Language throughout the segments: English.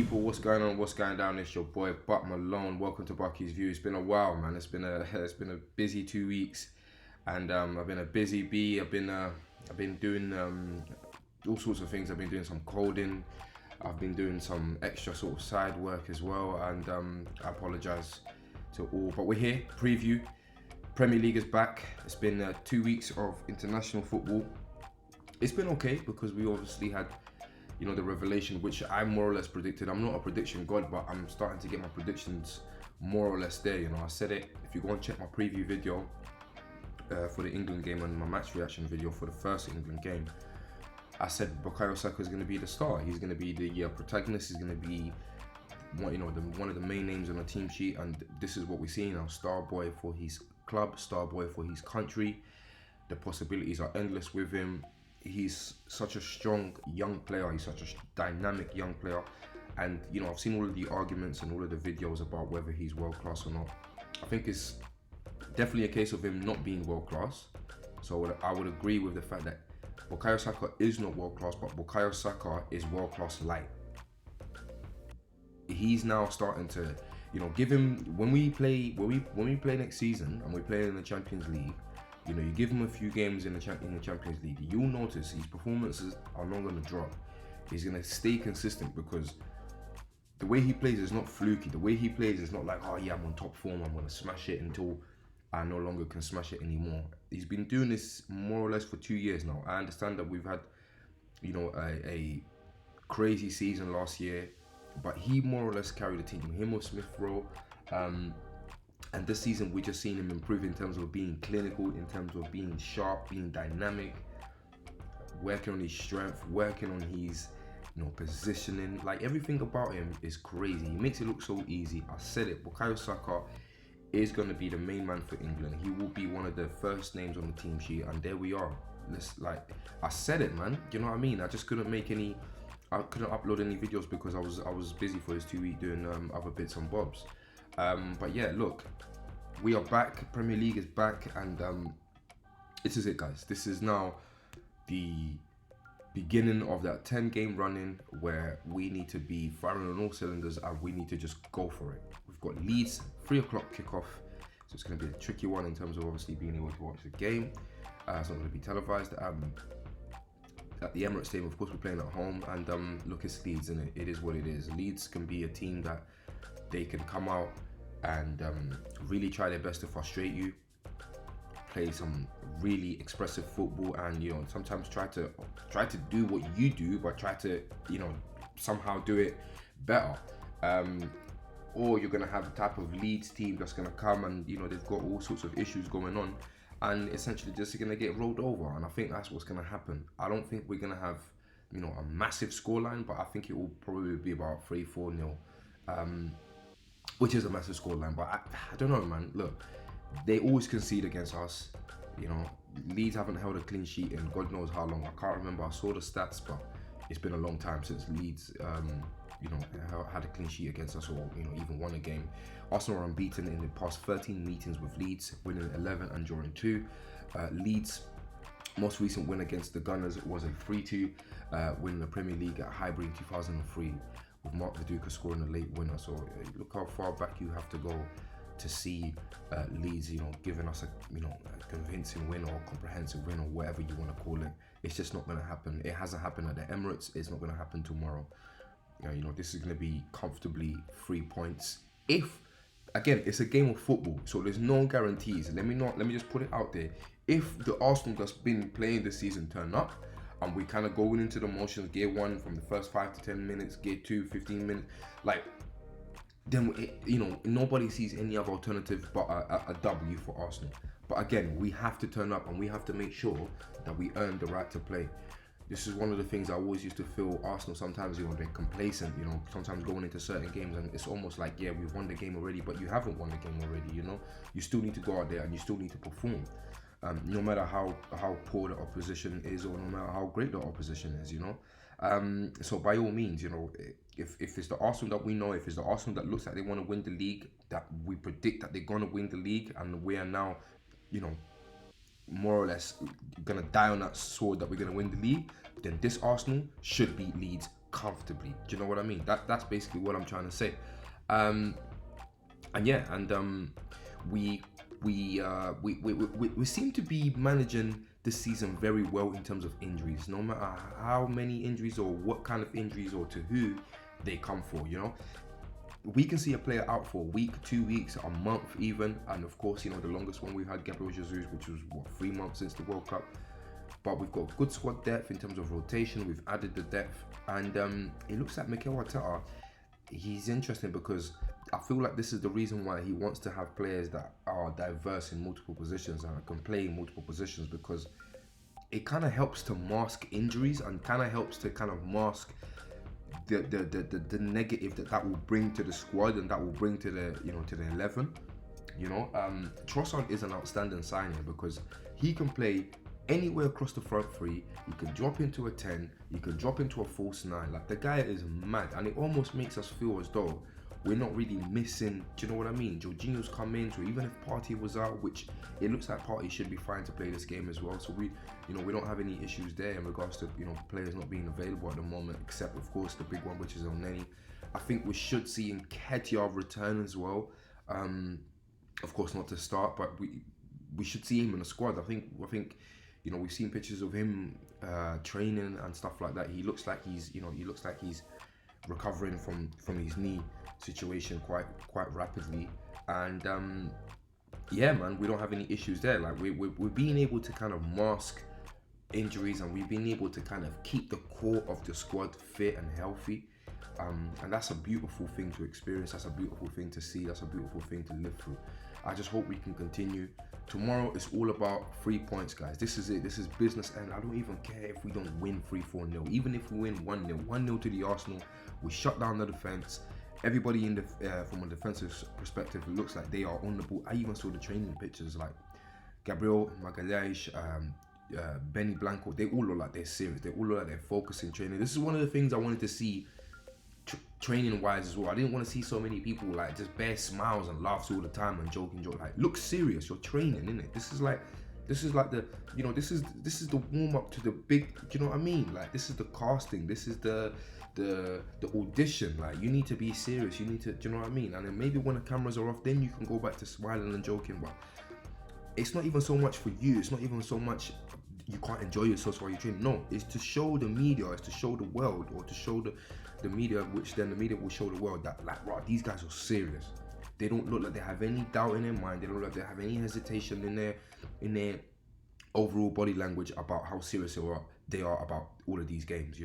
people, what's going on? What's going down? It's your boy Buck Malone. Welcome to Bucky's View. It's been a while, man. It's been a busy 2 weeks, and I've been a busy bee. I've been doing all sorts of things. I've been doing some coding. I've been doing some extra sort of side work as well, and I apologize to all. But we're here. Preview. Premier League is back. It's been 2 weeks of international football. It's been okay because we obviously had, the revelation, which I more or less predicted. I'm not a prediction god, but I'm starting to get my predictions more or less there. I said it. If you go and check my preview video for the England game and my match reaction video for the first England game, I said Bukayo Saka is going to be the star. He's going to be the protagonist. He's going to be one of the main names on the team sheet, and this is what we're seeing now. Star boy for his club, star boy for his country. The possibilities are endless with him. He's such a strong young player. He's such a dynamic young player, and I've seen all of the arguments and all of the videos about whether he's world class or not. I think it's definitely a case of him not being world class. So I would agree with the fact that Bukayo Saka is not world class, but Bukayo Saka is world class light. He's now starting to, give him when we play next season and we play in the Champions League. You give him a few games in the Champions League, you'll notice his performances are not going to drop. He's going to stay consistent because the way he plays is not fluky. The way he plays is not like, oh yeah, I'm on top form, I'm going to smash it until I no longer can smash it anymore. He's been doing this more or less for 2 years now. I understand that we've had, a crazy season last year, but he more or less carried the team. Him or Smith Rowe. And this season, we're just seeing him improve in terms of being clinical, in terms of being sharp, being dynamic, working on his strength, working on his, positioning. Like, everything about him is crazy. He makes it look so easy. I said it. Bukayo Saka is going to be the main man for England. He will be one of the first names on the team sheet, and there we are. I said it, man. You know what I mean? I just couldn't I couldn't upload any videos because I was busy for this 2 week doing other bits and bobs. But yeah, look, we are back. Premier League is back, and this is it, guys. This is now the beginning of that 10-game run-in where we need to be firing on all cylinders and we need to just go for it. We've got Leeds, 3 o'clock kickoff, so it's going to be a tricky one in terms of obviously being able to watch the game. It's not going to be televised. At the Emirates Stadium, of course, we're playing at home, and look, it's Leeds, and it is what it is. Leeds can be a team that they can come out and really try their best to frustrate you, play some really expressive football, and sometimes try to do what you do, but try to somehow do it better. Or you're gonna have a type of Leeds team that's gonna come and they've got all sorts of issues going on, and essentially just gonna get rolled over. And I think that's what's gonna happen. I don't think we're gonna have a massive scoreline, but I think it will probably be about 3-4-0. Which is a massive scoreline, but I don't know, man. Look, they always concede against us. Leeds haven't held a clean sheet in God knows how long. I can't remember. I saw the stats, but it's been a long time since Leeds, had a clean sheet against us, or even won a game. Arsenal are unbeaten in the past 13 meetings with Leeds, winning 11 and drawing 2. Leeds' most recent win against the Gunners was a 3-2 win in the Premier League at Highbury in 2003. With Mark Viduka scoring a late winner. So look how far back you have to go to see Leeds, giving us a convincing win or comprehensive win or whatever you want to call it. It's just not going to happen. It hasn't happened at the Emirates. It's not going to happen tomorrow. This is going to be comfortably 3 points. Again, it's a game of football, so there's no guarantees. Let me just put it out there. If the Arsenal that's been playing this season turn up, and we kind of going into the motions, gear 1 from the first 5 to 10 minutes, gear 2, 15 minutes, then, nobody sees any other alternative but a W for Arsenal. But again, we have to turn up and we have to make sure that we earn the right to play. This is one of the things I always used to feel Arsenal sometimes, they're complacent, sometimes going into certain games and it's almost like, yeah, we've won the game already, but you haven't won the game already, You still need to go out there and you still need to perform. No matter how poor the opposition is, or no matter how great the opposition is, So by all means, if it's the Arsenal that we know, if it's the Arsenal that looks like they want to win the league, that we predict that they're going to win the league, and we are now, more or less going to die on that sword that we're going to win the league, then this Arsenal should beat Leeds comfortably. Do you know what I mean? That's basically what I'm trying to say. And yeah, and we seem to be managing this season very well in terms of injuries. No matter how many injuries or what kind of injuries or to who they come for, we can see a player out for a week, 2 weeks, a month even, and of course, the longest one we had, Gabriel Jesus, which was 3 months since the World Cup. But we've got good squad depth in terms of rotation. We've added the depth, and it looks like Mikel Arteta, he's interesting because I feel like this is the reason why he wants to have players that are diverse in multiple positions and can play in multiple positions, because it kind of helps to mask injuries and kind of helps to kind of mask the negative that will bring to the squad and that will bring to the to the 11. Trossard is an outstanding signing because he can play anywhere across the front three. You can drop into a 10, you can drop into a false 9. Like, the guy is mad, and it almost makes us feel as though we're not really missing. Do you know what I mean? Jorginho's come in, so even if Partey was out, which it looks like Partey should be fine to play this game as well. So we don't have any issues there in regards to players not being available at the moment, except of course the big one, which is Elneny. I think we should see Nketiah return as well. Of course not to start, but we should see him in the squad. I think we've seen pictures of him training and stuff like that. He looks like he's recovering from his knee situation quite rapidly, and yeah, man, we don't have any issues there. Like, we're being able to kind of mask injuries, and we've been able to kind of keep the core of the squad fit and healthy, and that's a beautiful thing to experience. That's a beautiful thing to see. That's a beautiful thing to live through. I just hope we can continue. Tomorrow is all about 3 points, guys. This is it. This is business, and I don't even care if we don't win 3-4-0. Even if we win 1-0 to the Arsenal, we shut down the defense. Everybody in the from a defensive perspective, it looks like they are on the ball. I even saw the training pictures, like Gabriel Magalhaes, Benny Blanco. They all look like they're serious. They all look like they're focusing training. This is one of the things I wanted to see training wise as well. I didn't want to see so many people like just bare smiles and laughs all the time and joking. Like, look serious. You're training, innit? This is like the this is the warm up to the big. Do you know what I mean? Like, this is the casting. This is the audition. Like, you need to be serious. You need to. Do you know what I mean? And then maybe when the cameras are off, then you can go back to smiling and joking. But it's not even so much for you. It's not even so much you can't enjoy yourself while you're training. No, it's to show the media. It's to show the world, or to show the media, which then the media will show the world that, like, wow, these guys are serious. They don't look like they have any doubt in their mind. They don't look like they have any hesitation in their overall body language about how serious they are about all of these games.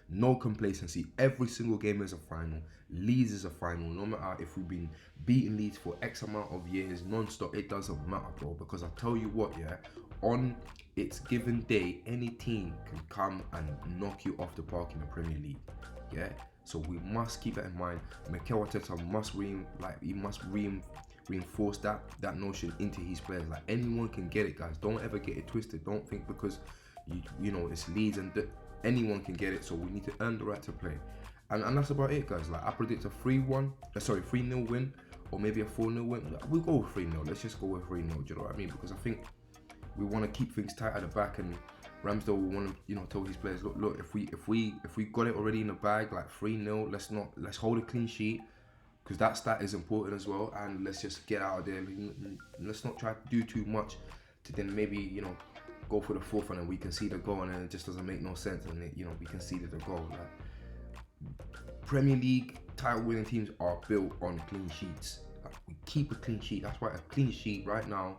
No complacency. Every single game is a final. Leeds is a final. No matter if we've been beating Leeds for X amount of years non-stop, it doesn't matter, bro. Because I tell you what, yeah, on its given day, any team can come and knock you off the park in the Premier League. Yeah, so we must keep that in mind. Mikel Arteta must reinforce that notion into his players. Like, anyone can get it, guys. Don't ever get it twisted. Don't think because it's Leeds and anyone can get it. So we need to earn the right to play, and that's about it, guys. Like, I predict a 3-0 win, or maybe a 4-0 win. We'll go with 3-0. Let's just go with 3-0. Do you know what I mean? Because I think we want to keep things tight at the back, and Ramsdale will want to, tell his players, look, if we got it already in the bag, like 3-0, let's hold a clean sheet, because that stat is important as well, and let's just get out of there. Let's not try to do too much to then maybe go for the fourth, and then we concede a goal, and then it just doesn't make no sense, and we conceded a goal. Like, Premier League title-winning teams are built on clean sheets. Like, we keep a clean sheet. That's why a clean sheet right now,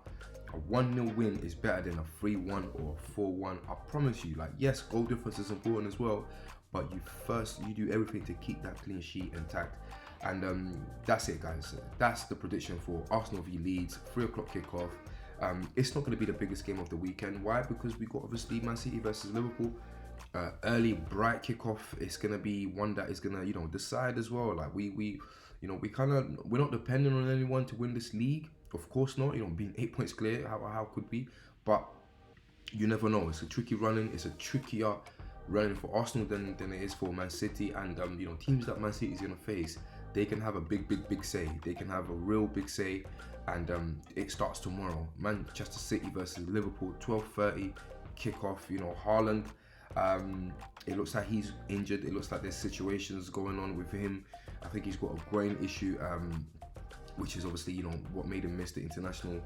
a 1-0 win is better than a 3-1 or a 4-1. I promise you. Like, yes, goal difference is important as well, but you do everything to keep that clean sheet intact. And that's it, guys. That's the prediction for Arsenal v Leeds, 3:00 kickoff. It's not going to be the biggest game of the weekend. Why? Because we got obviously Man City versus Liverpool. Early, bright kickoff. It's going to be one that is going to decide as well. Like, we're not dependent on anyone to win this league. Of course not. Being 8 points clear, how could we? But you never know. It's a tricky running. It's a trickier running for Arsenal than it is for Man City. And teams that Man City is going to face, they can have a big say. They can have a real big say. And it starts tomorrow. Manchester City versus Liverpool, 12:30 kickoff. Haaland, It looks like he's injured. It looks like there's situations going on with him. I think he's got a groin issue, which is obviously, you know, what made him miss the international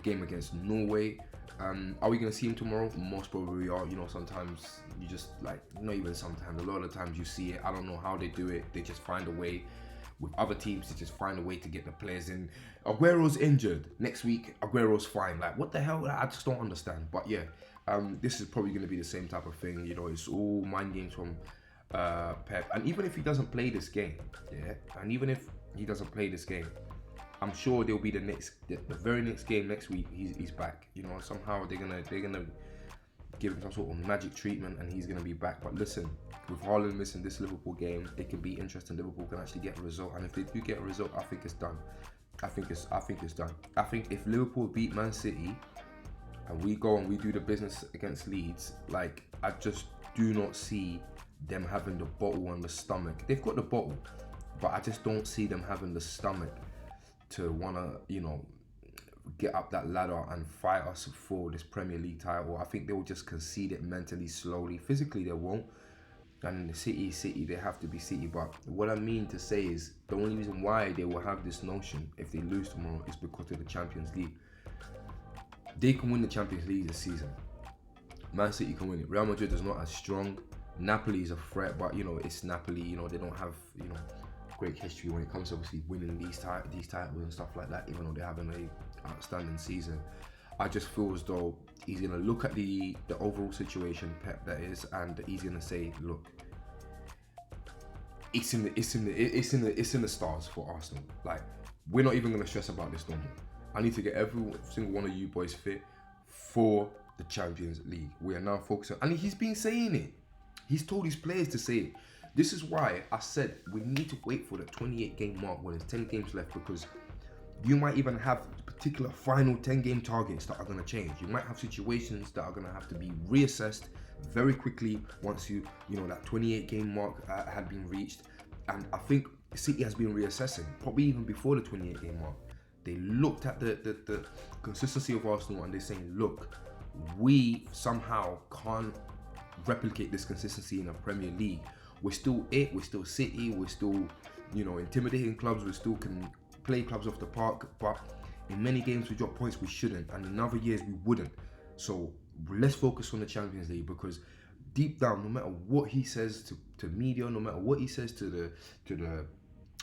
game against Norway. Are we going to see him tomorrow? Most probably we are. You know, sometimes you just, like, not even sometimes, a lot of times you see it. I don't know how they do it. They just find a way. With other teams, they just find a way to get the players in. Aguero's injured. Next week, Aguero's fine. Like, what the hell? I just don't understand. But yeah, this is probably going to be the same type of thing. You know, it's all mind games from Pep. And even if he doesn't play this game, yeah, and even if he doesn't play this game, I'm sure there'll be the very next game next week. He's back. You know, somehow they're gonna give him some sort of magic treatment, and he's gonna be back. But listen, with Haaland missing this Liverpool game, it can be interesting. Liverpool can actually get a result, and if they do get a result, I think it's done. I think it's done. I think if Liverpool beat Man City, and we go and we do the business against Leeds, like, I just do not see them having the bottle and the stomach. They've got the bottle, but I just don't see them having the stomach to wanna, you know, get up that ladder and fight us for this Premier League title. I think they will just concede it mentally, slowly. Physically, they won't. And City, they have to be City. But what I mean to say is, the only reason why they will have this notion if they lose tomorrow is because of the Champions League. They can win the Champions League this season. Man City can win it. Real Madrid is not as strong. Napoli is a threat, but, you know, it's Napoli. You know, they don't have, you know, great history when it comes to obviously winning these titles and stuff like that, even though they're having a outstanding season. I just feel as though he's gonna look at the overall situation, Pep that is, and he's gonna say, look, it's in the stars for Arsenal. Like, we're not even gonna stress about this no more. I need to get every single one of you boys fit for the Champions League. We are now focusing, and he's been saying it. He's told his players to say it. This is why I said we need to wait for the 28 game mark when there's 10 games left, because you might even have particular final 10 game targets that are going to change. You might have situations that are going to have to be reassessed very quickly once you know that 28 game mark had been reached. And I think City has been reassessing, probably even before the 28 game mark. They looked at the consistency of Arsenal and they're saying, look, we somehow can't replicate this consistency in a Premier League. We're still City, we're still, you know, intimidating clubs, we still can play clubs off the park, but in many games we drop points we shouldn't, and in other years we wouldn't. So let's focus on the Champions League, because deep down, no matter what he says to media, no matter what he says to the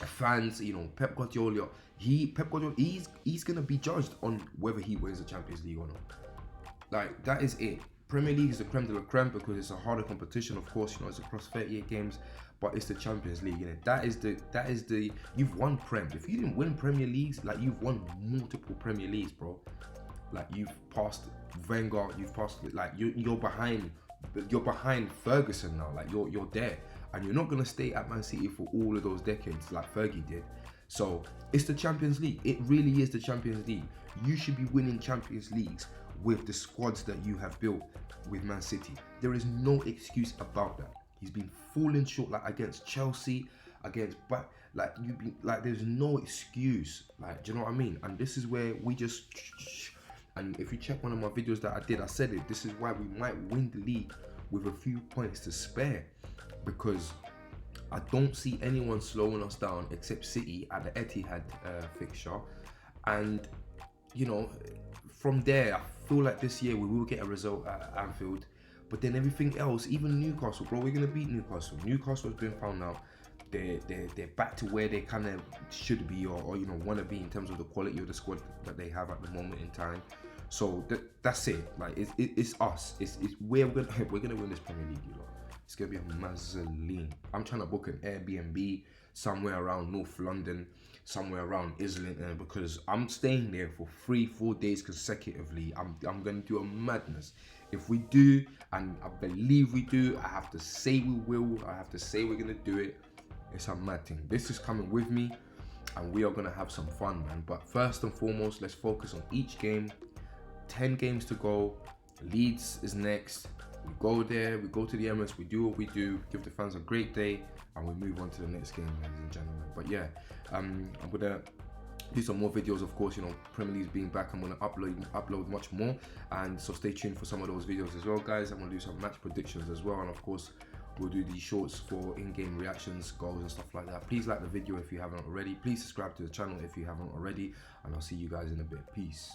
fans, you know, Pep Guardiola, he's gonna be judged on whether he wins the Champions League or not. Like, that is it. Premier League is the creme de la creme because it's a harder competition, of course, you know, it's across 38 games, but it's the Champions League, you know. That is the you've won Prem. If you didn't win Premier Leagues, like, you've won multiple Premier Leagues, bro. Like, you've passed Wenger, you've passed, like, you're behind Ferguson now. Like, you're there, and you're not gonna stay at Man City for all of those decades like Fergie did. So it's the Champions League. It really is the Champions League. You should be winning Champions Leagues with the squads that you have built with Man City. There is no excuse about that. He's been falling short, like against Chelsea, there's no excuse. Like, do you know what I mean? And this is where we just, and if you check one of my videos that I did, I said it, this is why we might win the league with a few points to spare, because I don't see anyone slowing us down except City at the Etihad fixture. And, you know, from there, I feel like this year we will get a result at Anfield. But then everything else, even Newcastle, bro, we're going to beat Newcastle. Newcastle has been found out. They're back to where they kind of should be, or you know, want to be in terms of the quality of the squad that they have at the moment in time. So that's it. Like, it's us. We're gonna win this Premier League, you know. It's gonna be a mausoleum. I'm trying to book an Airbnb somewhere around North London, somewhere around Islington, because I'm staying there for 3-4 days consecutively. I'm gonna do a madness. If we do, and I believe we do, I have to say we will. I have to say we're gonna do it. It's a mad thing. This is coming with me, and we are gonna have some fun, man. But first and foremost, let's focus on each game. 10 games to go. Leeds is next. We go there, we go to the Emirates, we do what we do, give the fans a great day, and we move on to the next game, ladies and gentlemen. But yeah, I'm gonna do some more videos, of course. You know, Premier League's being back. I'm gonna upload much more, and so stay tuned for some of those videos as well, guys. I'm gonna do some match predictions as well, and of course we'll do these shorts for in-game reactions, goals and stuff like that. Please like the video if you haven't already. Please subscribe to the channel if you haven't already, and I'll see you guys in a bit. Peace.